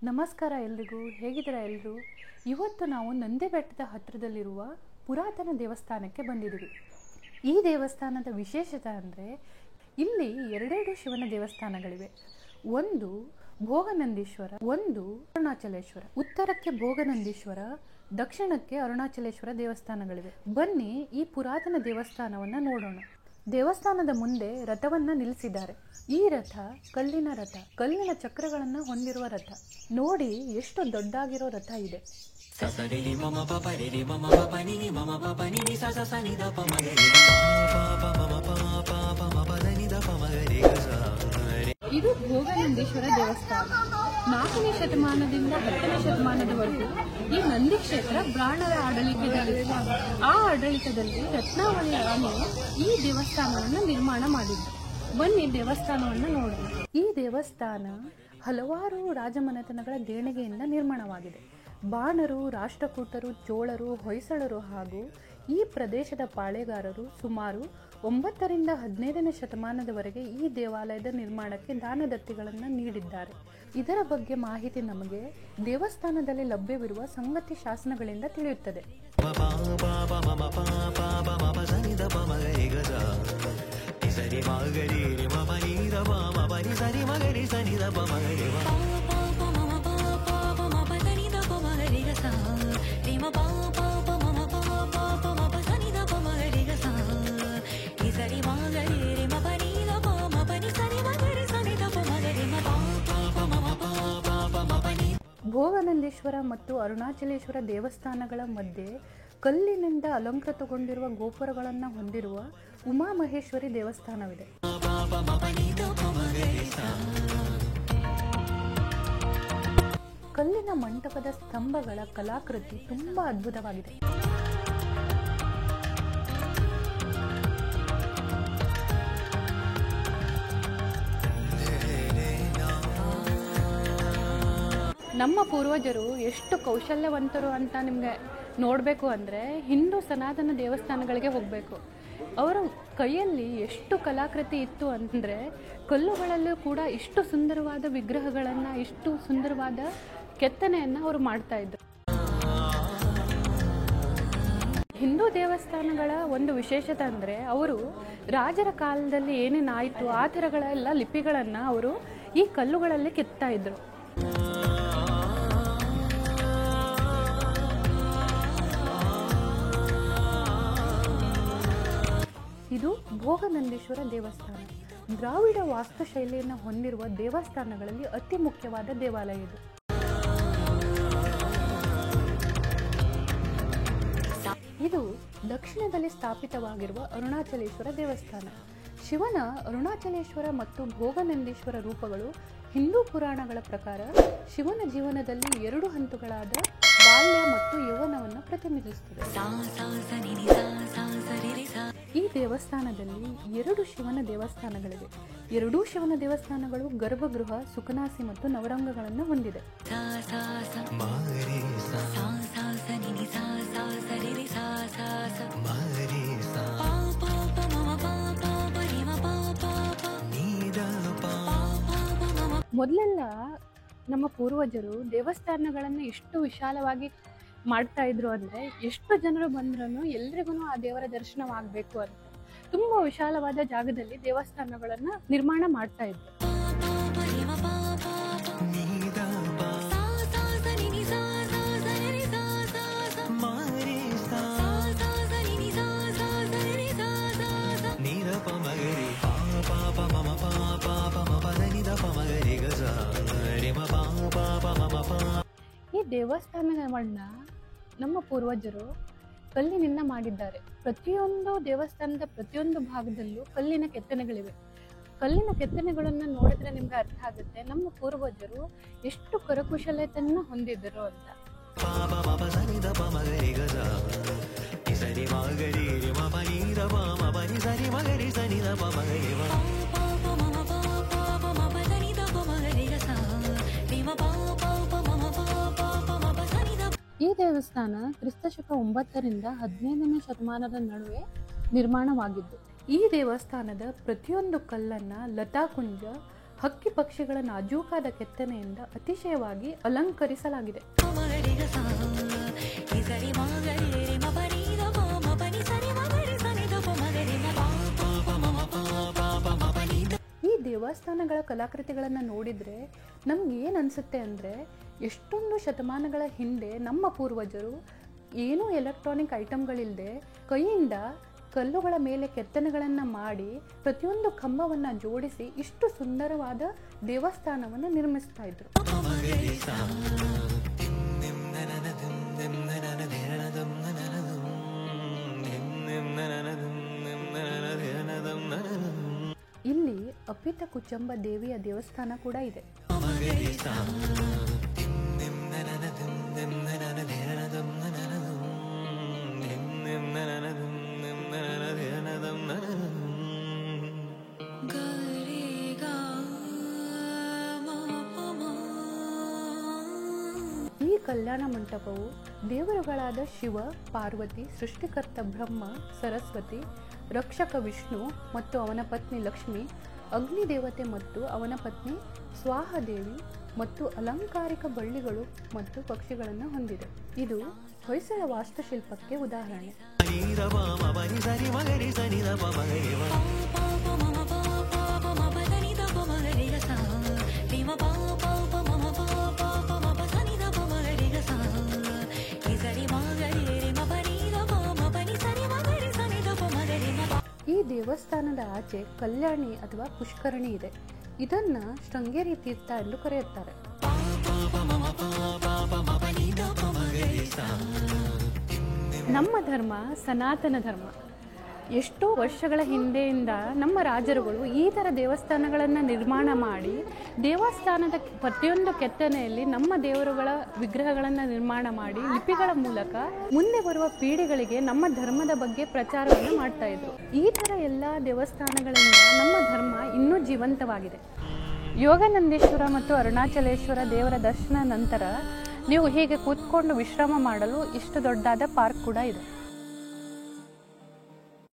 ನಮಸ್ಕಾರ ಎಲ್ರಿಗೂ, ಹೇಗಿದ್ದೀರಾ ಎಲ್ಲರೂ? ಇವತ್ತು ನಾವು ನಂದಿ ಬೆಟ್ಟದ ಹತ್ತಿರದಲ್ಲಿರುವ ಪುರಾತನ ದೇವಸ್ಥಾನಕ್ಕೆ ಬಂದಿದ್ದೀವಿ. ಈ ದೇವಸ್ಥಾನದ ವಿಶೇಷತೆ ಅಂದರೆ ಇಲ್ಲಿ ಎರಡೆರಡು ಶಿವನ ದೇವಸ್ಥಾನಗಳಿವೆ. ಒಂದು ಭೋಗನಂದೀಶ್ವರ, ಒಂದು ಅರುಣಾಚಲೇಶ್ವರ. ಉತ್ತರಕ್ಕೆ ಭೋಗನಂದೀಶ್ವರ, ದಕ್ಷಿಣಕ್ಕೆ ಅರುಣಾಚಲೇಶ್ವರ ದೇವಸ್ಥಾನಗಳಿವೆ. ಬನ್ನಿ ಈ ಪುರಾತನ ದೇವಸ್ಥಾನವನ್ನು ನೋಡೋಣ. ದೇವಸ್ಥಾನದ ಮುಂದೆ ರಥವನ್ನ ನಿಲ್ಲಿಸಿದ್ದಾರೆ. ಈ ರಥ ಕಲ್ಲಿನ ರಥ, ಕಲ್ಲಿನ ಚಕ್ರಗಳನ್ನ ಹೊಂದಿರುವ ರಥ. ನೋಡಿ ಎಷ್ಟು ದೊಡ್ಡಾಗಿರೋ ರಥ ಇದೆ. ಇದು ಭೋಗನಂದೀಶ್ವರ ದೇವಸ್ಥಾನ. 4ನೇ ಶತಮಾನದಿಂದ 10ನೇ ಶತಮಾನದವರೆಗೂ ಈ ನಂದಿ ಕ್ಷೇತ್ರ ಬ್ರಾಹ್ಮಣರ ಆಡಳಿತದಲ್ಲಿತ್ತು. ಆ ಆಡಳಿತದಲ್ಲಿ ರತ್ನಾವಳಿ ರಾಣಿ ಈ ದೇವಸ್ಥಾನವನ್ನು ನಿರ್ಮಾಣ ಮಾಡಿದ್ರು. ಬನ್ನಿ ದೇವಸ್ಥಾನವನ್ನು ನೋಡೋಣ. ಈ ದೇವಸ್ಥಾನ ಹಲವಾರು ರಾಜಮನೆತನಗಳ ದೇಣಿಗೆಯಿಂದ ನಿರ್ಮಾಣವಾಗಿದೆ. ಬಾಣರು, ರಾಷ್ಟ್ರಕೂಟರು, ಚೋಳರು, ಹೊಯ್ಸಳರು ಹಾಗೂ ಈ ಪ್ರದೇಶದ ಪಾಳೆಗಾರರು ಸುಮಾರು 9ರಿಂದ 15ನೇ ಶತಮಾನದವರೆಗೆ ಈ ದೇವಾಲಯದ ನಿರ್ಮಾಣಕ್ಕೆ ದಾನದತ್ತಿಗಳನ್ನು ನೀಡಿದ್ದಾರೆ. ಇದರ ಬಗ್ಗೆ ಮಾಹಿತಿ ನಮಗೆ ದೇವಸ್ಥಾನದಲ್ಲಿ ಲಭ್ಯವಿರುವ ಸಂಗತಿ ಶಾಸನಗಳಿಂದ ತಿಳಿಯುತ್ತದೆ. ಭೋಗನಂದೀಶ್ವರ ಮತ್ತು ಅರುಣಾಚಲೇಶ್ವರ ದೇವಸ್ಥಾನಗಳ ಮಧ್ಯೆ ಕಲ್ಲಿನಿಂದ ಅಲಂಕೃತಗೊಂಡಿರುವ ಗೋಪುರಗಳನ್ನು ಹೊಂದಿರುವ ಉಮಾಮಹೇಶ್ವರಿ ದೇವಸ್ಥಾನವಿದೆ. ಕಲ್ಲಿನ ಮಂಟಪದ ಸ್ತಂಭಗಳ ಕಲಾಕೃತಿ ತುಂಬಾ ಅದ್ಭುತವಾಗಿದೆ. ನಮ್ಮ ಪೂರ್ವಜರು ಎಷ್ಟು ಕೌಶಲ್ಯವಂತರು ಅಂತ ನಿಮಗೆ ನೋಡಬೇಕು ಅಂದರೆ ಹಿಂದೂ ಸನಾತನ ದೇವಸ್ಥಾನಗಳಿಗೆ ಹೋಗಬೇಕು. ಅವರ ಕೈಯಲ್ಲಿ ಎಷ್ಟು ಕಲಾಕೃತಿ ಇತ್ತು ಅಂದರೆ ಕಲ್ಲುಗಳಲ್ಲೂ ಕೂಡ ಇಷ್ಟು ಸುಂದರವಾದ ವಿಗ್ರಹಗಳನ್ನು, ಇಷ್ಟು ಸುಂದರವಾದ ಕೆತ್ತನೆಯನ್ನು ಅವರು ಮಾಡ್ತಾ ಇದ್ರು. ಹಿಂದೂ ದೇವಸ್ಥಾನಗಳ ಒಂದು ವಿಶೇಷತೆ ಅಂದರೆ ಅವರು ರಾಜರ ಕಾಲದಲ್ಲಿ ಏನೇನಾಯಿತು ಆ ಥರಗಳೆಲ್ಲ ಲಿಪಿಗಳನ್ನು ಅವರು ಈ ಕಲ್ಲುಗಳಲ್ಲಿ ಕೆತ್ತಾ ಇದ್ರು. ಇದು ಭೋಗನಂದೀಶ್ವರ ದೇವಸ್ಥಾನ. ದ್ರಾವಿಡ ವಾಸ್ತುಶೈಲಿಯನ್ನು ಹೊಂದಿರುವ ದೇವಸ್ಥಾನಗಳಲ್ಲಿ ಅತಿ ಮುಖ್ಯವಾದ ದೇವಾಲಯ ಇದು. ಇದು ದಕ್ಷಿಣದಲ್ಲಿ ಸ್ಥಾಪಿತವಾಗಿರುವ ಅರುಣಾಚಲೇಶ್ವರ ದೇವಸ್ಥಾನ. ಶಿವನ ಅರುಣಾಚಲೇಶ್ವರ ಮತ್ತು ಭೋಗನಂದೀಶ್ವರ ರೂಪಗಳು ಹಿಂದೂ ಪುರಾಣಗಳ ಪ್ರಕಾರ ಶಿವನ ಜೀವನದಲ್ಲಿ 2 ಹಂತಗಳಾದ ಬಾಲ್ಯ ಮತ್ತು ಯೌವನವನ್ನು ಪ್ರತಿನಿಧಿಸುತ್ತದೆ. ಈ ದೇವಸ್ಥಾನದಲ್ಲಿ 2 ಶಿವನ ದೇವಸ್ಥಾನಗಳಿವೆ. 2 ಶಿವನ ದೇವಸ್ಥಾನಗಳು ಗರ್ಭಗೃಹ, ಸುಖನಾಸಿ ಮತ್ತು ನವರಂಗಗಳನ್ನು ಹೊಂದಿದೆ. ಮೊದಲೆಲ್ಲ ನಮ್ಮ ಪೂರ್ವಜರು ದೇವಸ್ಥಾನಗಳನ್ನು ಎಷ್ಟು ವಿಶಾಲವಾಗಿ ಮಾಡ್ತಾ ಇದ್ರು ಅಂದರೆ ಎಷ್ಟು ಜನರು ಬಂದ್ರೂ ಎಲ್ರಿಗೂ ಆ ದೇವರ ದರ್ಶನವಾಗಬೇಕು ಅಂತ ತುಂಬ ವಿಶಾಲವಾದ ಜಾಗದಲ್ಲಿ ದೇವಸ್ಥಾನಗಳನ್ನು ನಿರ್ಮಾಣ ಮಾಡ್ತಾ ಇದ್ರು. ಈ ದೇವಸ್ಥಾನಗಳನ್ನ ನಮ್ಮ ಪೂರ್ವಜರು ಕಲ್ಲಿನಿಂದ ಮಾಡಿದ್ದಾರೆ. ಪ್ರತಿಯೊಂದು ದೇವಸ್ಥಾನದ ಪ್ರತಿಯೊಂದು ಭಾಗದಲ್ಲೂ ಕಲ್ಲಿನ ಕೆತ್ತನೆಗಳಿವೆ. ಕಲ್ಲಿನ ಕೆತ್ತನೆಗಳನ್ನು ನೋಡಿದ್ರೆ ನಿಮ್ಗೆ ಅರ್ಥ ಆಗುತ್ತೆ ನಮ್ಮ ಪೂರ್ವಜರು ಎಷ್ಟು ಕರಕುಶಲತೆಯನ್ನು ಹೊಂದಿದ್ದರು ಅಂತ. ಈ ದೇವಸ್ಥಾನ ಕ್ರಿಸ್ತಶಕ 9ರಿಂದ 15ನೇ ಶತಮಾನದ ನಡುವೆ ನಿರ್ಮಾಣವಾಗಿದ್ದು ಈ ದೇವಸ್ಥಾನದ ಪ್ರತಿಯೊಂದು ಕಲ್ಲನ್ನ ಲತಾಕುಂಜ ಹಕ್ಕಿ ಪಕ್ಷಿಗಳ ನಾಜೂಕಾದ ಕೆತ್ತನೆಯಿಂದ ಅತಿಶಯವಾಗಿ ಅಲಂಕರಿಸಲಾಗಿದೆ. ಈ ದೇವಸ್ಥಾನಗಳ ಕಲಾಕೃತಿಗಳನ್ನು ನೋಡಿದರೆ ನಮ್ಗೆ ಏನು ಅನಿಸುತ್ತೆ ಅಂದರೆ, ಎಷ್ಟೊಂದು ಶತಮಾನಗಳ ಹಿಂದೆ ನಮ್ಮ ಪೂರ್ವಜರು ಏನೂ ಎಲೆಕ್ಟ್ರಾನಿಕ್ ಐಟಮ್ಗಳಿಲ್ಲದೆ ಕೈಯಿಂದ ಕಲ್ಲುಗಳ ಮೇಲೆ ಕೆತ್ತನೆಗಳನ್ನು ಮಾಡಿ ಪ್ರತಿಯೊಂದು ಕಂಬವನ್ನು ಜೋಡಿಸಿ ಇಷ್ಟು ಸುಂದರವಾದ ದೇವಸ್ಥಾನವನ್ನು ನಿರ್ಮಿಸ್ತಾ ಇದ್ರು. ಇಲ್ಲಿ ಅಪಿತ ಕುಚಂಬ ದೇವಿಯ ದೇವಸ್ಥಾನ ಕೂಡ ಇದೆ. ಈ ಕಲ್ಯಾಣ ಮಂಟಪವು ದೇವರುಗಳಾದ ಶಿವ, ಪಾರ್ವತಿ, ಸೃಷ್ಟಿಕರ್ತ ಬ್ರಹ್ಮ, ಸರಸ್ವತಿ, ರಕ್ಷಕ ವಿಷ್ಣು ಮತ್ತು ಅವನ ಪತ್ನಿ ಲಕ್ಷ್ಮಿ, ಅಗ್ನಿದೇವತೆ ಮತ್ತು ಅವನ ಪತ್ನಿ ಸ್ವಾಹದೇವಿ ಮತ್ತು ಅಲಂಕಾರಿಕ ಬಳ್ಳಿಗಳು ಮತ್ತು ಪಕ್ಷಿಗಳನ್ನು ಹೊಂದಿದೆ. ಇದು ಹೊಯ್ಸಳ ವಾಸ್ತುಶಿಲ್ಪಕ್ಕೆ ಉದಾಹರಣೆ. ಈ ದೇವಸ್ಥಾನದ ಆಚೆ ಕಲ್ಯಾಣಿ ಅಥವಾ ಪುಷ್ಕರಣಿ ಇದೆ. ಇದನ್ನ ಶೃಂಗೇರಿ ತೀರ್ಥ ಎಂದು ಕರೆಯುತ್ತಾರೆ. ನಮ್ಮ ಧರ್ಮ ಸನಾತನ ಧರ್ಮ. ಎಷ್ಟೋ ವರ್ಷಗಳ ಹಿಂದೆಯಿಂದ ನಮ್ಮ ರಾಜರುಗಳು ಈ ಥರ ದೇವಸ್ಥಾನಗಳನ್ನು ನಿರ್ಮಾಣ ಮಾಡಿ ದೇವಸ್ಥಾನದ ಪ್ರತಿಯೊಂದು ಕೆತ್ತನೆಯಲ್ಲಿ ನಮ್ಮ ದೇವರುಗಳ ವಿಗ್ರಹಗಳನ್ನು ನಿರ್ಮಾಣ ಮಾಡಿ ಲಿಪಿಗಳ ಮೂಲಕ ಮುಂದೆ ಬರುವ ಪೀಳಿಗೆಗಳಿಗೆ ನಮ್ಮ ಧರ್ಮದ ಬಗ್ಗೆ ಪ್ರಚಾರವನ್ನು ಮಾಡ್ತಾ ಇದ್ರು. ಈ ಥರ ಎಲ್ಲ ದೇವಸ್ಥಾನಗಳಿಂದ ನಮ್ಮ ಧರ್ಮ ಇನ್ನೂ ಜೀವಂತವಾಗಿದೆ. ಯೋಗಾನಂದೇಶ್ವರ ಮತ್ತು ಅರುಣಾಚಲೇಶ್ವರ ದೇವರ ದರ್ಶನ ನಂತರ ನೀವು ಹೀಗೆ ಕೂತ್ಕೊಂಡು ವಿಶ್ರಾಮ ಮಾಡಲು ಇಷ್ಟು ದೊಡ್ಡದಾದ ಪಾರ್ಕ್ ಕೂಡ ಇದೆ.